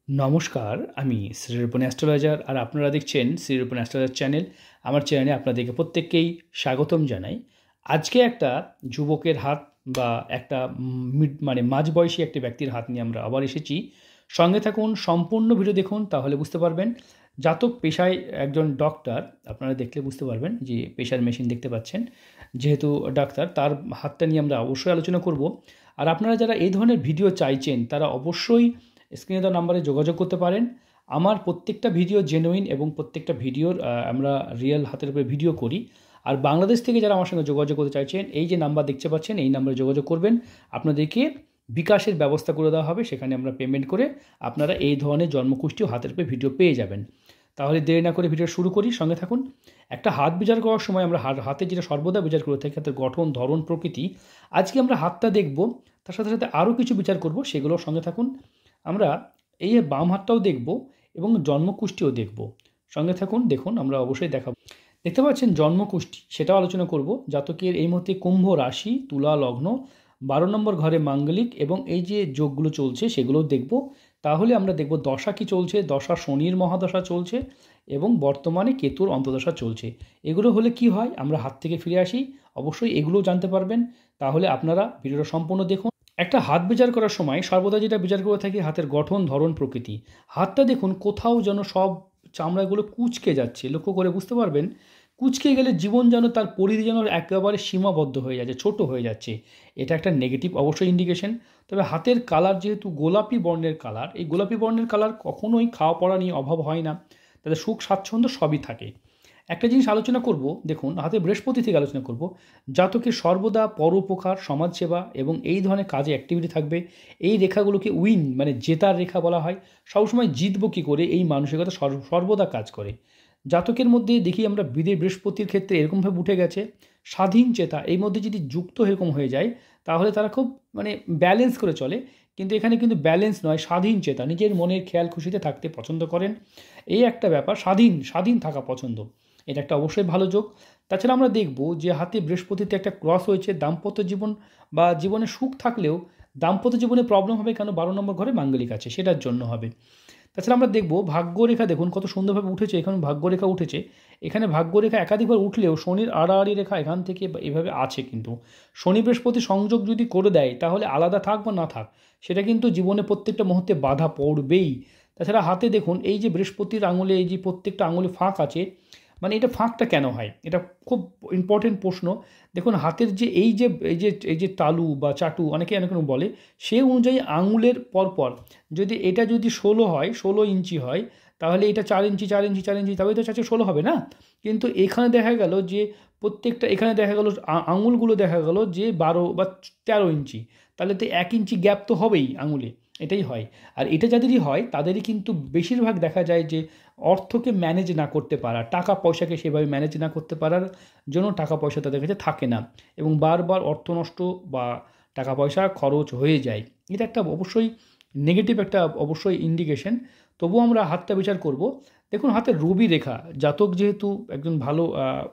নমস্কার, আমি শ্রীরূপন অ্যাস্ট্রোলজার আর আপনারা দেখছেন শ্রীরূপন অ্যাস্ট্রোলজার চ্যানেল। আমার চ্যানেলে আপনাদেরকে প্রত্যেককেই স্বাগতম জানাই। আজকে একটা যুবকের হাত বা একটা মাঝবয়সী একটা ব্যক্তির হাত নিয়ে আমরা আবার এসেছি। সঙ্গে থাকুন, সম্পূর্ণ ভিডিও দেখুন, তাহলে বুঝতে পারবেন। জাতক পেশায় একজন ডক্টর, আপনারা দেখলে বুঝতে পারবেন যে পেশার মেশিন দেখতে পাচ্ছেন। যেহেতু ডাক্তার, তার হাতটা নিয়ে আমরা অবশ্যই আলোচনা করব। আর আপনারা যারা এই ধরনের ভিডিও চাইছেন তারা অবশ্যই স্ক্রিনে দেওয়া নাম্বারে যোগাযোগ করতে পারেন। আমার প্রত্যেকটা ভিডিও জেনুইন এবং প্রত্যেকটা ভিডিওর আমরা রিয়েল হাতের উপরে ভিডিও করি। আর বাংলাদেশ থেকে যারা আমার সঙ্গে যোগাযোগ করতে চাইছেন, এই যে নাম্বার দেখতে পাচ্ছেন, এই নাম্বারে যোগাযোগ করবেন। আপনাদেরকে বিকাশের ব্যবস্থা করে দেওয়া হবে, সেখানে আমরা পেমেন্ট করে আপনারা এই ধরনের জন্মকুষ্টি ও হাতের উপরে ভিডিও পেয়ে যাবেন। তাহলে দেরি না করে ভিডিও শুরু করি, সঙ্গে থাকুন। একটা হাত বিচার করার সময় আমরা হাতে যেটা সর্বদা বিচার করে থাকি, হাতের গঠন, ধরন, প্রকৃতি। আজকে আমরা হাতটা দেখব, তার সাথে সাথে আরও কিছু বিচার করব, সেগুলোর সঙ্গে থাকুন। আমরা এই বাম হাতটাও দেখব এবং জন্মকুষ্ঠিও দেখব। সঙ্গে থাকুন, দেখুন, আমরা অবশ্যই দেখাবো। দেখতে পাচ্ছেন জন্মকুষ্ঠি, সেটাও আলোচনা করব। জাতকের এই মুহূর্তে কুম্ভ রাশি, তুলা লগ্ন, 12 নম্বর ঘরে মাঙ্গলিক এবং এই যে যোগগুলো চলছে সেগুলোও দেখব। তাহলে আমরা দেখব দশা কি চলছে, দশা শনির মহাদশা চলছে এবং বর্তমানে কেতুর অন্তদশা চলছে। এগুলো হলে কি হয়, আমরা হাত থেকে ফিরে আসি, অবশ্যই এগুলোও জানতে পারবেন। তাহলে আপনারা ভিডিওটা সম্পূর্ণ দেখুন। একটা হাত বিচার করার সময় সর্বদা যেটা বিচার করে থাকি, হাতের গঠন, ধরন, প্রকৃতি। হাতটা দেখুন, কোথাও যেন সব চামড়াগুলো কুঁচকে যাচ্ছে, লক্ষ্য করে বুঝতে পারবেন। কুঁচকে গেলে জীবন যেন, তার পরিধি যেন একেবারে সীমাবদ্ধ হয়ে যাচ্ছে, ছোট হয়ে যাচ্ছে। এটা একটা নেগেটিভ অবশ্যই ইন্ডিকেশন। তবে হাতের কালার যেহেতু গোলাপি বর্ণের কালার, এই গোলাপি বর্ণের কালার কখনোই খাওয়া পড়া নিয়ে অভাব হয় না, তাদের সুখ স্বাচ্ছন্দ্য সবই থাকে। একটা জিনিস আলোচনা করব, দেখুন হাতে বৃহস্পতি থেকে আলোচনা করব। জাতকের সর্বদা পরোপকার, সমাজসেবা এবং এই ধরনের কাজে অ্যাক্টিভিটি থাকবে। এই রেখাগুলোকে উইন জেতার রেখা বলা হয়। সবসময় জিতবো কী করে, এই মানসিকতা সর্বদা কাজ করে জাতকের মধ্যে। দেখি আমরা বৃহস্পতির ক্ষেত্রে এরকমভাবে উঠে গেছে স্বাধীন চেতা, এই মধ্যে যদি যুক্ত এরকম হয়ে যায় তাহলে তারা খুব ব্যালেন্স করে চলে। কিন্তু এখানে কিন্তু ব্যালেন্স নয়, স্বাধীন চেতা, নিজের মনের খেয়াল খুশিতে থাকতে পছন্দ করেন। এই একটা ব্যাপার, স্বাধীন স্বাধীন থাকা পছন্দ, এটা একটা অবশ্যই ভালো যোগ। তাছাড়া আমরা দেখব যে হাতে বৃহস্পতিতে একটা ক্রস হয়েছে। দাম্পত্য জীবন বা জীবনে সুখ থাকলেও দাম্পত্য জীবনে প্রবলেম হবে, কেন 12 নম্বর ঘরে মাঙ্গলিক আছে, সেটার জন্য হবে। তাছাড়া আমরা দেখব ভাগ্যরেখা, দেখুন কত সুন্দরভাবে উঠেছে, এখানে ভাগ্যরেখা উঠেছে। এখানে ভাগ্যরেখা একাধিকবার উঠলেও শনির আড়াআড়ি রেখা এখান থেকে এভাবে আছে। কিন্তু শনি বৃহস্পতি সংযোগ যদি করে দেয়, তাহলে আলাদা থাক বা না থাক, সেটা কিন্তু জীবনে প্রত্যেকটা মুহূর্তে বাধা পড়বেই। তাছাড়া হাতে দেখুন, এই যে বৃহস্পতির আঙুলে এই যে প্রত্যেকটা আঙুলে ফাঁক আছে, এটা ফাঁকটা কেন হয়, এটা খুব ইম্পর্টেন্ট প্রশ্ন। দেখুন হাতের যে এই যে তালু বা চাটু, অনেকে অনেক রকম বলে, সেই অনুযায়ী আঙুলের পরপর যদি এটা যদি 16 হয়, 16 ইঞ্চি হয়, তাহলে এটা 4 ইঞ্চি 4 ইঞ্চি 4 ইঞ্চি, তবে তো 16 হবে না। কিন্তু এখানে দেখা গেল যে প্রত্যেকটা, এখানে দেখা গেল আঙুলগুলো দেখা গেল যে 12 বা 13 ইঞ্চি, তাহলে তো 1 ইঞ্চি গ্যাপ তো হবেই আঙুলে, এটাই হয়। আর এটা যাদেরই হয় তাদেরই কিন্তু বেশিরভাগ দেখা যায় যে অর্থকে ম্যানেজ না করতে পারা, টাকা পয়সাকে সেভাবে ম্যানেজ না করতে পারার জন্য টাকা পয়সা তাদের কাছে থাকে না এবং বারবার অর্থ নষ্ট বা টাকা পয়সা খরচ হয়ে যায়। এটা একটা অবশ্যই নেগেটিভ একটা অবশ্যই ইন্ডিকেশন। তবুও আমরা হাতটা বিচার করব। দেখুন হাতের রবি রেখা, জাতক যেহেতু একজন ভালো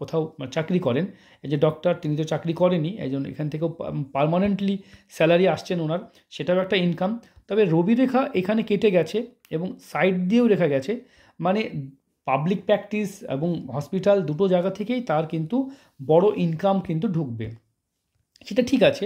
কোথাও চাকরি করেন, এই যে ডক্টর, তিনি তো চাকরি করেনি, এই জন্য এখান থেকেও পার্মানেন্টলি স্যালারি আসছেন ওনার, সেটাও একটা ইনকাম। তবে রবি রেখা এখানে কেটে গেছে এবং সাইড দিয়েও রেখা গেছে, মানে পাবলিক প্র্যাকটিস এবং হসপিটাল দুটো জায়গা থেকেই তার কিন্তু বড় ইনকাম কিন্তু ঢুকবে, সেটা ঠিক আছে।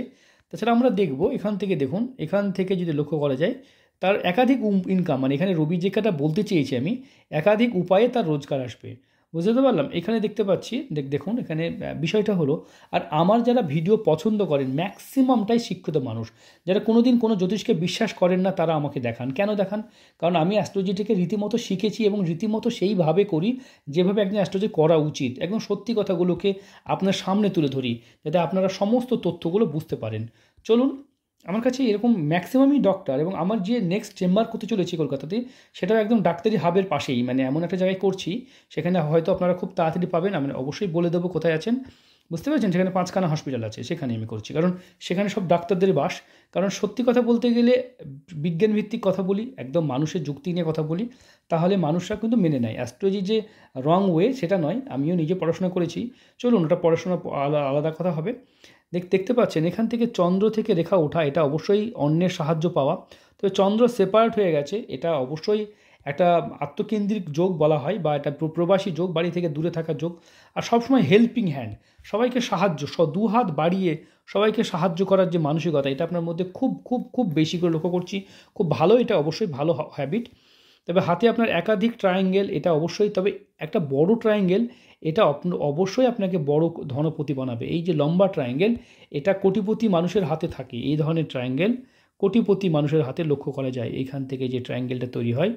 তাছাড়া আমরা দেখব এখান থেকে, দেখুন এখান থেকে যদি লক্ষ্য করা যায়, তার একাধিক ইনকাম, এখানে রবি যেটা বলতে চেয়েছি আমি, একাধিক উপায়ে তার রোজগার আসবে। বুঝতে পারলাম, এখানে দেখতে পাচ্ছি, দেখুন এখানে বিষয়টা হলো। আর আমার যারা ভিডিও পছন্দ করেন ম্যাক্সিমামটাই শিক্ষিত মানুষ, যারা কোনোদিন কোনো জ্যোতিষকে বিশ্বাস করেন না, তারা আমাকে দেখান। কেন দেখান? কারণ আমি অ্যাস্ট্রোলজিটাকে রীতিমতো শিখেছি এবং রীতিমতো সেইভাবে করি যেভাবে একজন অ্যাস্ট্রোলজি করা উচিত। একদম সত্যি কথাগুলোকে আপনার সামনে তুলে ধরি, যাতে আপনারা সমস্ত তথ্যগুলো বুঝতে পারেন। চলুন, আমার কাছে এরকম ম্যাক্সিমামই ডক্টর, এবং আমার যে নেক্সট চেম্বার করতে চলেছি কলকাতাতে, সেটাও একদম ডাক্তারি হাবের পাশেই, এমন একটা জায়গায় করছি, সেখানে হয়তো আপনারা খুব তাড়াতাড়ি পাবেন। আমি অবশ্যই বলে দেবো কোথায় আছেন, বুঝতে পেরেছেন? সেখানে 5খানা হসপিটাল আছে, সেখানে আমি করছি, কারণ সেখানে সব ডাক্তারদের বাস। কারণ সত্যি কথা বলতে গেলে বিজ্ঞানভিত্তিক কথা বলি, একদম মানুষের যুক্তি নিয়ে কথা বলি, তাহলে মানুষরা কিন্তু মেনে নেয়। অ্যাস্ট্রোলজি যে রং ওয়ে সেটা নয়, আমিও নিজে পড়াশোনা করেছি। চলুন, ওটা পড়াশোনা আলাদা কথা হবে। দেখতে পাচ্ছেন এখান থেকে চন্দ্র থেকে রেখা ওঠা, এটা অবশ্যই অন্যের সাহায্য পাওয়া। তো তো চন্দ্র সেপারেট হয়ে গেছে, এটা অবশ্যই একটা আত্মকেন্দ্রিক যোগ বলা হয়, বা একটা প্রবাসী যোগ, বাড়ি থেকে দূরে থাকা যোগ। আর সবসময় হেল্পিং হ্যান্ড, সবাইকে সাহায্য, দু হাত বাড়িয়ে সবাইকে সাহায্য করার যে মানসিকতা, এটা আপনার মধ্যে খুব খুব খুব বেশি করে লক্ষ্য করছি। খুব ভালো, এটা অবশ্যই ভালো হ্যাবিট। তবে হাতে আপনার একাধিক ট্রায়াঙ্গেল, এটা অবশ্যই, তবে একটা বড় ট্রায়াঙ্গেল, এটা অবশ্যই আপনাকে বড় ধনপতি বানাবে। এই যে লম্বা ট্রায়াঙ্গেল, এটা কোটিপতি মানুষের হাতে থাকে। এই ধরনের ট্রায়াঙ্গেল কোটিপতি মানুষের হাতে লক্ষ্য করা যায়। এইখান থেকে যে ট্রায়াঙ্গেলটা তৈরি হয়,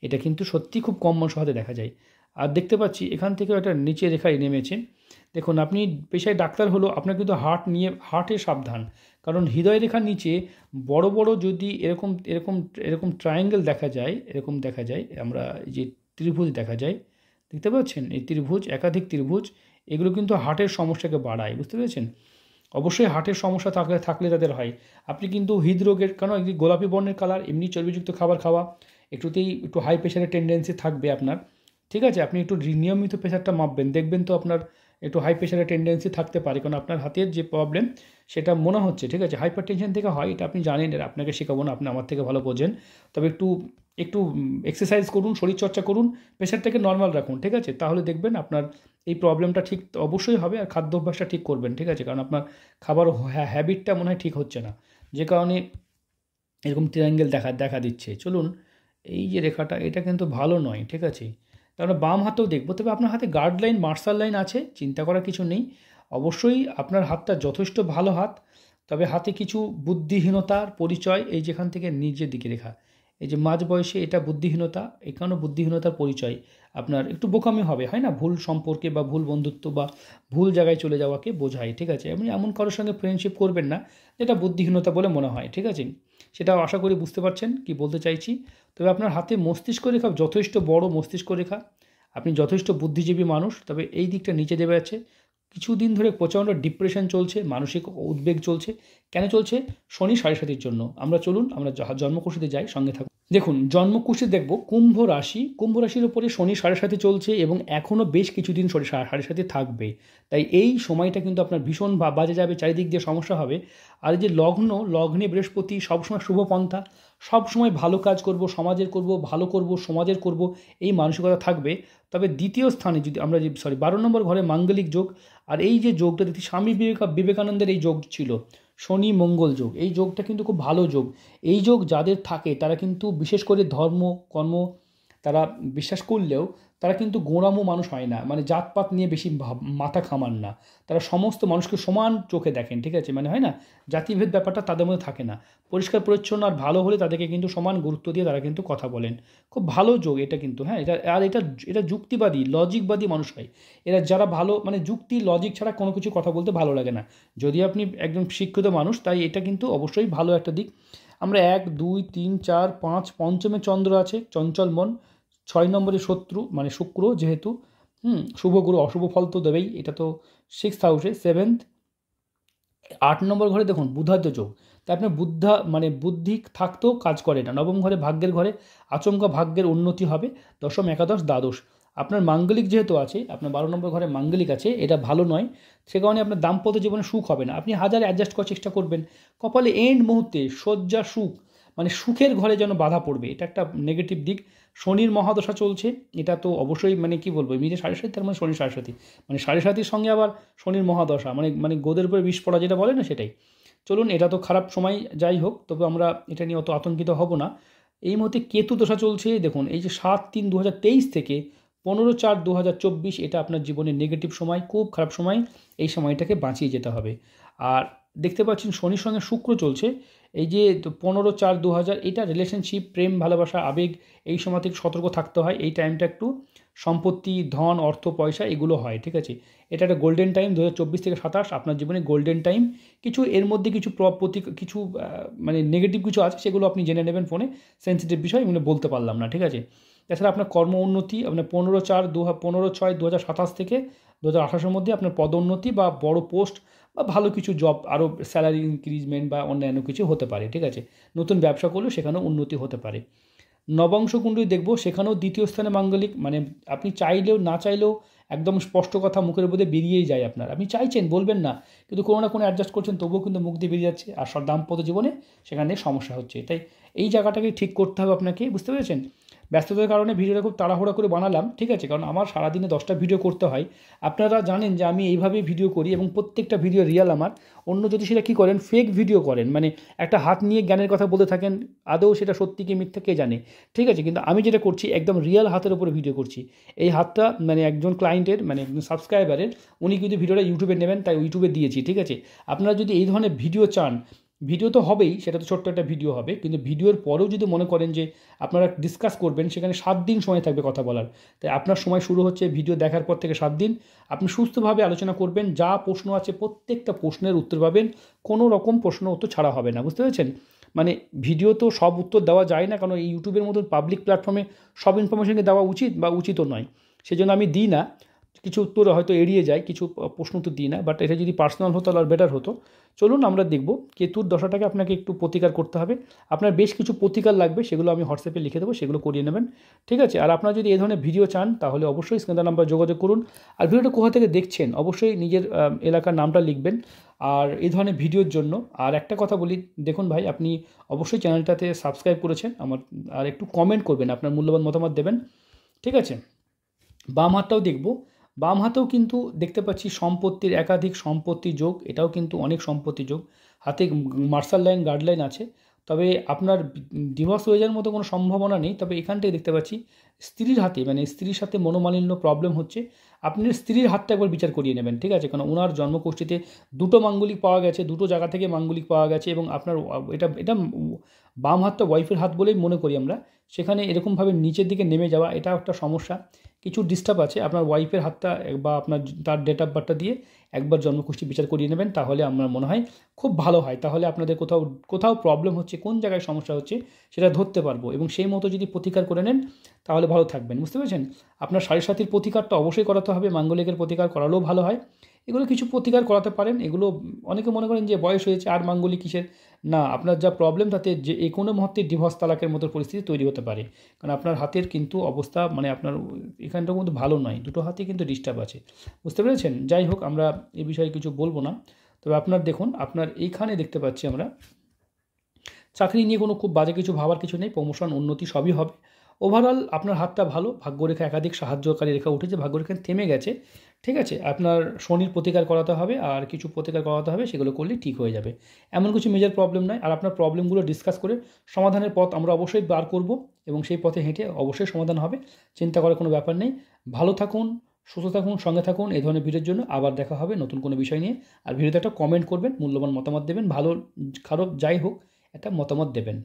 এটা কিন্তু সত্যি খুব কম মানুষের হাতে দেখা যায়। আর দেখতে পাচ্ছি এখান থেকেও একটা নিচে রেখায় নেমেছে। দেখুন, আপনি পেশায় ডাক্তার হলো, আপনার কিন্তু হার্টে সাবধান, কারণ হৃদয় রেখার নিচে বড় বড় যদি এরকম এরকম এরকম ট্রায়াঙ্গেল দেখা যায়, এরকম দেখা যায়, আমরা যে ত্রিভুজ দেখা যায়, দেখতে পাচ্ছেন এই ত্রিভুজ, একাধিক ত্রিভুজ, এগুলো কিন্তু হার্টের সমস্যাকে বাড়ায়, বুঝতে পেরেছেন। অবশ্যই হার্টের সমস্যা থাকলে তাদের হয়। আপনি কিন্তু হৃদরোগের, কারণ একটি গোলাপি বর্ণের কালার, এমনি চর্বিযুক্ত খাবার খাওয়া, একটু হাই প্রেশারের টেন্ডেন্সি থাকবে আপনার, ঠিক আছে। আপনি একটু নিয়মিত প্রেশারটা মাপবেন, দেখবেন তো আপনার একটু হাই প্রেশারের টেন্ডেন্সি থাকতে পারে, কারণ আপনার হাতের যে প্রবলেম সেটা মনে হচ্ছে, ঠিক আছে, হাইপার টেনশন থেকে হয়, এটা আপনি জানেন, এটা আপনাকে শেখাবো না, আপনি আমার থেকে ভালো বোঝেন। তবে একটু একটু এক্সারসাইজ করুন, শরীরচর্চা করুন, প্রেশারটাকে নর্মাল রাখুন, ঠিক আছে, তাহলে দেখবেন আপনার এই প্রবলেমটা ঠিক অবশ্যই হবে। আর খাদ্য অভ্যাসটা ঠিক করবেন, ঠিক আছে, কারণ আপনার খাবার হ্যাবিটটা মনে হয় ঠিক হচ্ছে না, যে কারণে এরকম ট্রায়াঙ্গেল দেখা দিচ্ছে। চলুন, এই যে রেখাটা, এটা কিন্তু ভালো নয়, ঠিক আছে। তারপরে বাম হাতেও দেখবো, তবে আপনার হাতে গার্ড লাইন, মার্শাল লাইন আছে, চিন্তা করার কিছু নেই। অবশ্যই আপনার হাতটা যথেষ্ট ভালো হাত, তবে হাতে কিছু বুদ্ধিহীনতার পরিচয়, এই যেখান থেকে নিজের দিকে রেখা, এই যে মাঝ বয়সে, এটা বুদ্ধিহীনতা, এখানেও বুদ্ধিহীনতার পরিচয়। আপনার একটু বোকামি হবে, হয় না, ভুল সম্পর্কে বা ভুল বন্ধুত্ব বা ভুল জায়গায় চলে যাওয়াকে বোঝায়, ঠিক আছে। আপনি এমন কারোর সঙ্গে ফ্রেন্ডশিপ করবেন না যেটা বুদ্ধিহীনতা বলে মনে হয়, ঠিক আছে। সেটাও আশা করি বুঝতে পারছেন কি বলতে চাইছি। তবে আপনার হাতে মস্তিষ্ক রেখা যথেষ্ট বড় মস্তিষ্ক রেখা, আপনি যথেষ্ট বুদ্ধিজীবী মানুষ, তবে এই দিকটা নিচে দেবে আছে। কিছুদিন ধরে প্রচণ্ড ডিপ্রেশন চলছে, মানসিক উদ্বেগ চলছে। কেন চলছে? শনি সাড়ে সাতির জন্য। চলুন আমরা জন্মকুশিতে যাই, সঙ্গে থাকুন। দেখুন, জন্মকুশি দেখব কুম্ভ রাশি, কুম্ভ রাশির উপরে শনি সাড়ে সাথে চলছে এবং এখনও বেশ কিছুদিন শনি সাড়ে সাথে থাকবে। তাই এই সময়টা কিন্তু আপনার ভীষণ বাজে যাবে, চারিদিক দিয়ে সমস্যা হবে। আর যে লগ্নে বৃহস্পতি সবসময় শুভপন্থা, সবসময় ভালো কাজ করব, সমাজের করব, ভালো করব, সমাজের করব, এই মানসিকতা থাকবে। তবে দ্বিতীয় স্থানে যদি আমরা 12 নম্বর ঘরে মাঙ্গলিক যোগ, আর এই যে যোগটা দেখি স্বামী বিবেকানন্দের এই যোগ ছিল, শনি মঙ্গল যোগ, এই যোগটা কিন্তু খুব ভালো যোগ। এই যোগ যাদের থাকে তারা কিন্তু বিশেষ করে ধর্ম কর্ম তারা বিশ্বাস করলেও তারা কিন্তু গোঁড়ামো মানুষ হয় না, মানে জাতপাত নিয়ে বেশি মাথা খামান না। তারা সমস্ত মানুষকে সমান চোখে দেখেন, ঠিক আছে, মানে হয় না, জাতিভেদ ব্যাপারটা তাদের মধ্যে থাকে না। পরিষ্কার পরিচ্ছন্ন আর ভালো হলে তাদেরকে কিন্তু সমান গুরুত্ব দিয়ে তারা কিন্তু কথা বলেন। খুব ভালো যোগ এটা কিন্তু, হ্যাঁ, এটা যুক্তিবাদী লজিকবাদী মানুষ হয় এরা, যারা ভালো, মানে যুক্তি লজিক ছাড়া কোনো কিছু কথা বলতে ভালো লাগে না। যদি আপনি একজন শিক্ষিত মানুষ, তাই এটা কিন্তু অবশ্যই ভালো একটা দিক। আমরা 1, 2, 3, 4, 5, পঞ্চমে চন্দ্র আছে, চঞ্চল মন। 6 নম্বরে শত্রু, মানে শুক্র যেহেতু, শুভ গুরু অশুভ ফল তো দেবেই, এটা তো 6th হাউসে 7th। 8 নম্বর ঘরে দেখুন বুধাদ্য যোগ, তাই আপনার বুদ্ধি থাকতেও কাজ করে না। নবম ঘরে ভাগ্যের ঘরে আচমকা ভাগ্যের উন্নতি হবে। দশম, একাদশ, দ্বাদশ আপনার মাঙ্গলিক যেহেতু আছে, আপনার 12 নম্বর ঘরে মাঙ্গলিক আছে, এটা ভালো নয়। সে কারণে আপনার দাম্পত্য জীবনে সুখ হবে না। আপনি হাজার অ্যাডজাস্ট করার চেষ্টা করবেন, কপালে এন্ড মুহূর্তে শয্যা সুখ, মানে সুখের ঘরে যেন বাধা পড়বে, এটা একটা নেগেটিভ দিক। শনির মহাদশা চলছে, এটা তো অবশ্যই, মানে কি বলবো, এমনিতে সাড়ে সাথী, তার মানে শনি সাড়ে সাথী, মানে সাড়ে সাথীর সঙ্গে আবার শনির মহাদশা, মানে গোদের উপরে বিষ পড়া যেটা বলে না, সেটাই। চলুন, এটা তো খারাপ সময়, যাই হোক, তবে আমরা এটা নিয়ে অত আতঙ্কিত হব না। এই মুহূর্তে কেতু দশা চলছে, দেখুন এই যে 7/3/2023 থেকে 15/4/2024, এটা আপনার জীবনের নেগেটিভ সময়, খুব খারাপ সময়। এই সময়টাকে বাঁচিয়ে যেতে হবে। আর দেখতে পাচ্ছেন শনির সঙ্গে শুক্র চলছে, এই যে 15/4/2000, এটা রিলেশনশিপ, প্রেম, ভালোবাসা, আবেগ, এই সময় থেকে সতর্ক থাকতে হয়। এই টাইমটা একটু সম্পত্তি, ধন, অর্থ, পয়সা এগুলো হয়, ঠিক আছে। এটা একটা গোল্ডেন টাইম, 2024 থেকে 27 আপনার জীবনে গোল্ডেন টাইম। কিছু এর মধ্যে কিছু মানে নেগেটিভ কিছু আছে, সেগুলো আপনি জেনে নেবেন ফোনে, সেন্সিটিভ বিষয়, এগুলো বলতে পারলাম না, ঠিক আছে। তাছাড়া আপনার কর্ম উন্নতি, আপনার 15/6/2027 থেকে 2028-এর মধ্যে আপনার পদোন্নতি বা বড় পোস্ট বা ভালো কিছু জব, আরও স্যালারি ইনক্রিজমেন্ট বা অন্যান্য কিছু হতে পারে, ঠিক আছে। নতুন ব্যবসা করলেও সেখানেও উন্নতি হতে পারে। নবাংশ কুণ্ডলী দেখব, সেখানেও দ্বিতীয় স্থানে মাঙ্গলিক, মানে আপনি চাইলেও না চাইলেও একদম স্পষ্ট কথা মুখের মধ্যে বেরিয়েই যায় আপনার, আপনি চাইছেন বলবেন না, কিন্তু কোনো না কোনো অ্যাডজাস্ট করছেন, তবুও কিন্তু মুখ দিয়ে বেরিয়ে যাচ্ছে। আর দাম্পত্য জীবনে সেখানে সমস্যা হচ্ছে। তাই এই জায়গাটাকে ঠিক করতে হবে আপনাকে, বুঝতে পেরেছেন? ব্যস্ততার কারণে ভিডিওটা খুব তাড়াহুড়া করে বানালাম, ঠিক আছে, কারণ আমার সারাদিনে 10টা ভিডিও করতে হয়। আপনারা জানেন যে আমি এইভাবেই ভিডিও করি এবং প্রত্যেকটা ভিডিও রিয়াল আমার। অন্য যদি সেটা কী করেন, ফেক ভিডিও করেন, মানে একটা হাত নিয়ে জ্ঞানের কথা বলতে থাকেন, আদৌ সেটা সত্যি কি মিথ্যা কে জানে, ঠিক আছে? কিন্তু আমি যেটা করছি একদম রিয়াল হাতের উপরে ভিডিও করছি। এই হাতটা মানে একজন ক্লায়েন্টের, মানে একজন সাবস্ক্রাইবারের, উনি কিন্তু ভিডিওটা ইউটিউবে নেবেন তাই ইউটিউবে দিয়েছি, ঠিক আছে? আপনারা যদি এই ধরনের ভিডিও চান, ভিডিও তো হবেই, সেটা তো ছোট্ট একটা ভিডিও হবে, কিন্তু ভিডিওর পরেও যদি মনে করেন যে আপনারা ডিসকাস করবেন, সেখানে 7 দিন সময় থাকবে কথা বলার। তাই আপনার সময় শুরু হচ্ছে ভিডিও দেখার পর থেকে 7 দিন। আপনি সুস্থভাবে আলোচনা করবেন, যা প্রশ্ন আছে প্রত্যেকটা প্রশ্নের উত্তর পাবেন, কোনো রকম প্রশ্ন উত্তর ছাড়া হবে না, বুঝতে পেরেছেন? মানে ভিডিও তো সব উত্তর দেওয়া যায় না, কারণ এই ইউটিউবের মতন পাবলিক প্ল্যাটফর্মে সব ইনফরমেশনকে দেওয়া উচিত বা উচিতও নয়। সেজন্য আমি দিই না, কিছু উত্তর হয়তো এড়িয়ে যায়, কিছু প্রশ্ন উত্তর দিই না, বাট এটা যদি পার্সোনাল হতো তাহলে বেটার হতো। চলুন আমরা দেখব কেতুর দশাটাকে আপনাকে একটু প্রতিকার করতে হবে। আপনার বেশ কিছু প্রতিকার লাগবে, সেগুলো আমি হোয়াটসঅ্যাপে লিখে দেবো, সেগুলো করিয়ে নেবেন, ঠিক আছে? আর আপনারা যদি এই ধরনের ভিডিও চান তাহলে অবশ্যই স্ক্রিনে নাম্বার যোগাযোগ করুন। আর ভিডিওটা কোথা থেকে দেখছেন অবশ্যই নিজের এলাকার নামটা লিখবেন আর এই ধরনের ভিডিওর জন্য। আর একটা কথা বলি, দেখুন ভাই, আপনি অবশ্যই চ্যানেলটাতে সাবস্ক্রাইব করেছেন আমার, আর একটু কমেন্ট করবেন, আপনার মূল্যবান মতামত দেবেন, ঠিক আছে? বাম হাতটাও দেখব, বাম হাতেও কিন্তু দেখতে পাচ্ছি সম্পত্তির একাধিক সম্পত্তি যোগ, এটাও কিন্তু অনেক সম্পত্তি যোগ। হাতে মার্শাল লাইন, গার্ড লাইন আছে, তবে আপনার ডিভোর্স হয়ে যাওয়ার মতো কোনো সম্ভাবনা নেই। তবে এখান থেকে দেখতে পাচ্ছি স্ত্রীর হাতে, মানে স্ত্রীর সাথে মনোমালিন্য প্রবলেম হচ্ছে। আপনি স্ত্রীর হাতটা একবার বিচার করিয়ে নেবেন, ঠিক আছে? কারণ ওনার জন্মকুষ্ঠিতে দুটো মাঙ্গলিক পাওয়া গেছে, দুটো জায়গা থেকে মাঙ্গলিক পাওয়া গেছে, এবং আপনার এটা এটা বাম হাতটা ওয়াইফের হাত বলেই মনে করি আমরা। সেখানে এরকমভাবে নিচের দিকে নেমে যাওয়া, এটা একটা সমস্যা, কিছু ডিস্টার্ব আছে। আপনার ওয়াইফের হাতটা বা আপনার তার ডেট অফ বার্থটা দিয়ে একবার জন্মকুষ্ঠি বিচার করিয়ে নেবেন, তাহলে আমার মনে হয় খুব ভালো হয়। তাহলে আপনাদের কোথাও কোথাও প্রবলেম হচ্ছে, কোন জায়গায় সমস্যা হচ্ছে সেটা ধরতে পারবো, এবং সেই মতো যদি প্রতিকার করে নেন তাহলে ভালো থাকবেন, বুঝতে পেরেছেন? আপনার সাড়ে সাথীর প্রতিকারটা অবশ্যই করাতে হবে, মাঙ্গলিকের প্রতিকার করালেও ভালো হয়। এগুলো কিছু প্রতিকার করাতে পারেন। এগুলো অনেকে মনে করেন যে বয়স হয়েছে আর মাঙ্গলিক কিসের, না, আপনার যা প্রবলেম তাতে যে কোনো মুহূর্তে ডিভোর্স তালাকের মতো পরিস্থিতি তৈরি হতে পারে। কারণ আপনার হাতের কিন্তু অবস্থা, মানে আপনার এখানটার মধ্যে ভালো নয়, দুটো হাতে কিন্তু ডিস্টার্ব আছে, বুঝতে পেরেছেন? যাই হোক, আমরা এই বিষয়ে কিছু বলবো না। তবে আপনার দেখুন, আপনার এইখানে দেখতে পাচ্ছি আমরা চাকরি নিয়ে কোনো খুব বাজে কিছু ভাবার কিছু নেই, প্রমোশন উন্নতি সবই হবে। ওভারঅল আপনার হাতটা ভালো, ভাগ্যরেখা একাধিক সাহায্যকারী রেখা উঠেছে, ভাগ্যরেখা থেমে গেছে, ঠিক আছে? আপনার শনির প্রতিকার করাতে হবে, আর কিছু প্রতিকার করাতে হবে, সেগুলো করলেই ঠিক হয়ে যাবে। এমন কিছু মেজর প্রবলেম নয়। আর আপনার প্রবলেমগুলো ডিসকাস করে সমাধানের পথ আমরা অবশ্যই বার করব, এবং সেই পথে হেঁটে অবশ্যই সমাধান হবে, চিন্তা করার কোনো ব্যাপার নেই। ভালো থাকুন, সুস্থ থাকুন, সঙ্গে থাকুন। এই ধরনের ভিডিওর জন্য আবার দেখা হবে নতুন কোনো বিষয় নিয়ে। আর ভিডিওতে একটা কমেন্ট করবেন, মূল্যবান মতামত দেবেন, ভালো খারাপ যাই হোক একটা মতামত দেবেন।